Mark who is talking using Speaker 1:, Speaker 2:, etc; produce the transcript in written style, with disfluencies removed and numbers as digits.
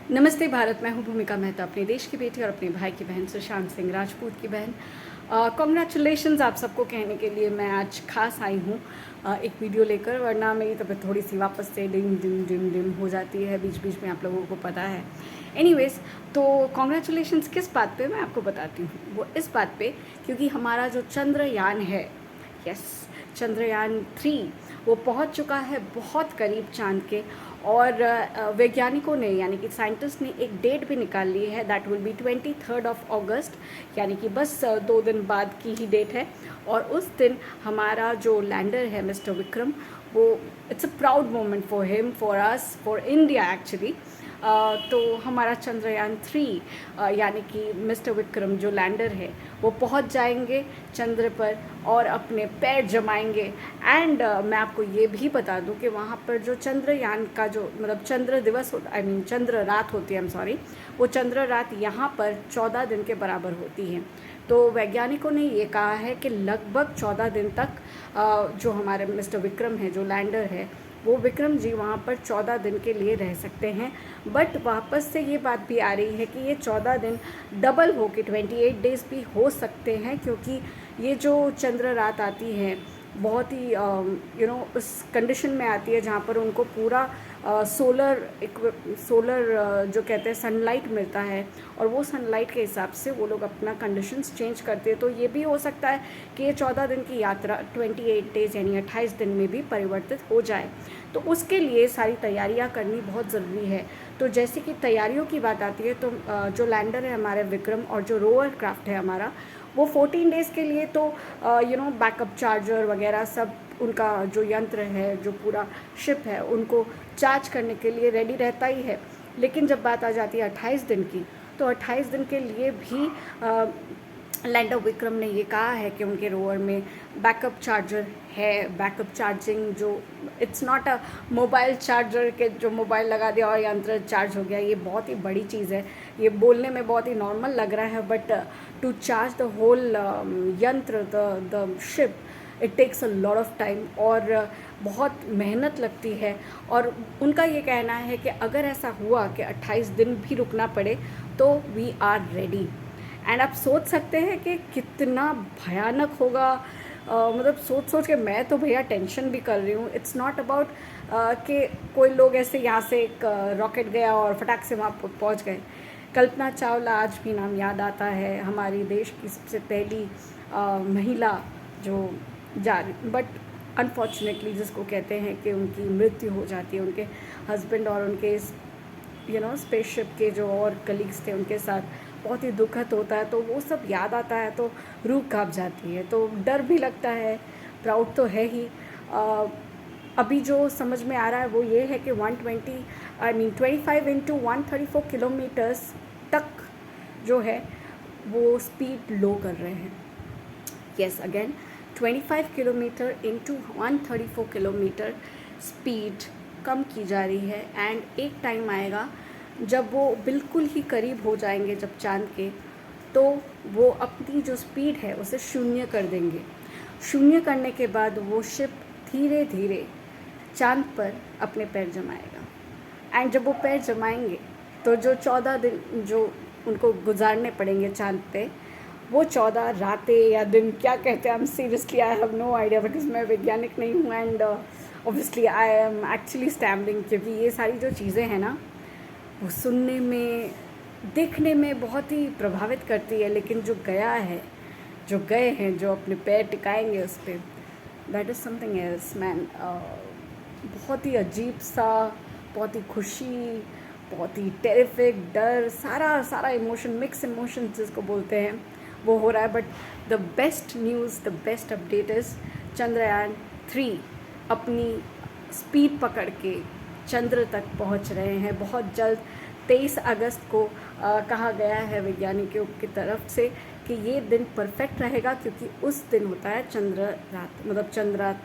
Speaker 1: नमस्ते भारत। मैं हूँ भूमिका मेहता, अपने देश की बेटी और अपने भाई की बहन सुशांत सिंह राजपूत की बहन। कॉन्ग्रेचुलेशंस आप सबको कहने के लिए मैं आज खास आई हूँ एक वीडियो लेकर, वरना मेरी तबीयत थोड़ी सी वापस से डिम डिम डिम डिम हो जाती है बीच बीच में, आप लोगों को पता है। एनीवेज, तो कॉन्ग्रेचुलेशंस किस बात पे मैं आपको बताती हूँ। वो इस बात पे क्योंकि हमारा जो चंद्रयान है, यस, चंद्रयान 3 वो पहुंच चुका है बहुत करीब चांद के। और वैज्ञानिकों ने यानी कि साइंटिस्ट ने एक डेट भी निकाल ली है, दैट विल बी 23 अगस्त, यानी कि बस 2 दिन बाद की ही डेट है। और उस दिन हमारा जो लैंडर है मिस्टर विक्रम, वो it's a proud moment for him, for us, for India actually. तो हमारा चंद्रयान 3 यानी कि मिस्टर विक्रम जो लैंडर है वो पहुंच जाएंगे चंद्र पर और अपने पैर जमाएंगे। एंड मैं आपको ये भी बता दूं कि वहाँ पर जो चंद्रयान का जो मतलब चंद्र दिवस होता, आई मीन चंद्र रात होती है, आई एम सॉरी, वो चंद्र रात यहाँ पर 14 दिन के बराबर होती है। तो वैज्ञानिकों ने ये कहा है कि लगभग 14 दिन तक जो हमारे मिस्टर विक्रम है, जो लैंडर है, वो विक्रम जी वहाँ पर 14 दिन के लिए रह सकते हैं। बट वापस से ये बात भी आ रही है कि ये 14 दिन डबल हो के 28 डेज़ भी हो सकते हैं, क्योंकि ये जो चंद्र रात आती है बहुत ही उस कंडीशन में आती है जहाँ पर उनको पूरा सोलर जो कहते हैं सनलाइट मिलता है, और वो सनलाइट के हिसाब से वो लोग अपना कंडीशंस चेंज करते हैं। तो ये भी हो सकता है कि ये 14 दिन की यात्रा 28 डेज़ यानी 28 दिन में भी परिवर्तित हो जाए। तो उसके लिए सारी तैयारियां करनी बहुत ज़रूरी है। तो जैसे कि तैयारियों की बात आती है, तो जो लैंडर है हमारे विक्रम और जो रोवर क्राफ्ट है हमारा, वो 14 डेज़ के लिए तो बैकअप चार्जर वगैरह सब, उनका जो यंत्र है, जो पूरा शिप है, उनको चार्ज करने के लिए रेडी रहता ही है। लेकिन जब बात आ जाती है 28 दिन की, तो 28 दिन के लिए भी लैंडर विक्रम ने ये कहा है कि उनके रोवर में बैकअप चार्जर है। बैकअप चार्जिंग जो it's not a mobile charger के जो मोबाइल लगा दिया और यंत्र चार्ज हो गया, ये बहुत ही बड़ी चीज़ है। ये बोलने में बहुत ही नॉर्मल लग रहा है, but to charge the whole यंत्र, the ship, it takes a lot of time और बहुत मेहनत लगती है। और उनका ये कहना है कि अगर ऐसा हुआ कि 28 दिन भी रुकना पड़े तो वी आर रेडी। एंड आप सोच सकते हैं कि कितना भयानक होगा। मतलब सोच सोच के मैं तो भैया टेंशन भी कर रही हूँ। इट्स नॉट अबाउट कि कोई लोग ऐसे यहाँ से एक रॉकेट गया और फटाक से वहाँ पहुँच गए। कल्पना चावला आज भी नाम याद आता है, हमारी देश की सबसे पहली महिला जो जा रही, बट अनफॉर्चुनेटली जिसको कहते हैं कि उनकी मृत्यु हो जाती है, उनके हस्बैंड और उनके स्पेसशिप के जो और कलीग्स थे उनके साथ बहुत ही दुखद होता है। तो वो सब याद आता है तो रूह काँप जाती है, तो डर भी लगता है, प्राउड तो है ही। अभी जो समझ में आ रहा है वो ये है कि 25 इंटू 134 किलोमीटर्स तक जो है वो स्पीड लो कर रहे हैं। Yes, again 25 kilometre into 134 kilometre speed कम की जा रही है। एंड एक टाइम आएगा जब वो बिल्कुल ही करीब हो जाएंगे जब चांद के, तो वो अपनी जो स्पीड है उसे शून्य कर देंगे। शून्य करने के बाद वो शिप धीरे धीरे चांद पर अपने पैर जमाएगा। एंड जब वो पैर जमाएंगे तो जो 14 दिन जो उनको गुजारने पड़ेंगे चांद पे, वो 14 रातें या दिन क्या कहते हैं, हम seriously I have no idea, because मैं वैज्ञानिक नहीं हूँ। And obviously I am actually stumbling, क्योंकि ये सारी जो चीज़ें हैं ना, वो सुनने में, देखने में बहुत ही प्रभावित करती है, लेकिन जो गया है, जो गए हैं, जो अपने पैर टिकाएंगे उस पर, that is something else man. बहुत ही अजीब सा, बहुत ही खुशी, बहुत ही टेरिफिक, डर, सारा सारा इमोशन, मिक्स इमोशन जिसको बोलते हैं, वो हो रहा है। But the best news, the best update is Chandrayaan 3 अपनी स्पीड पकड़ के चंद्र तक पहुंच रहे हैं बहुत जल्द। 23 अगस्त को कहा गया है वैज्ञानिकों की तरफ से कि ये दिन परफेक्ट रहेगा, क्योंकि उस दिन होता है चंद्र रात, मतलब चंद्र रात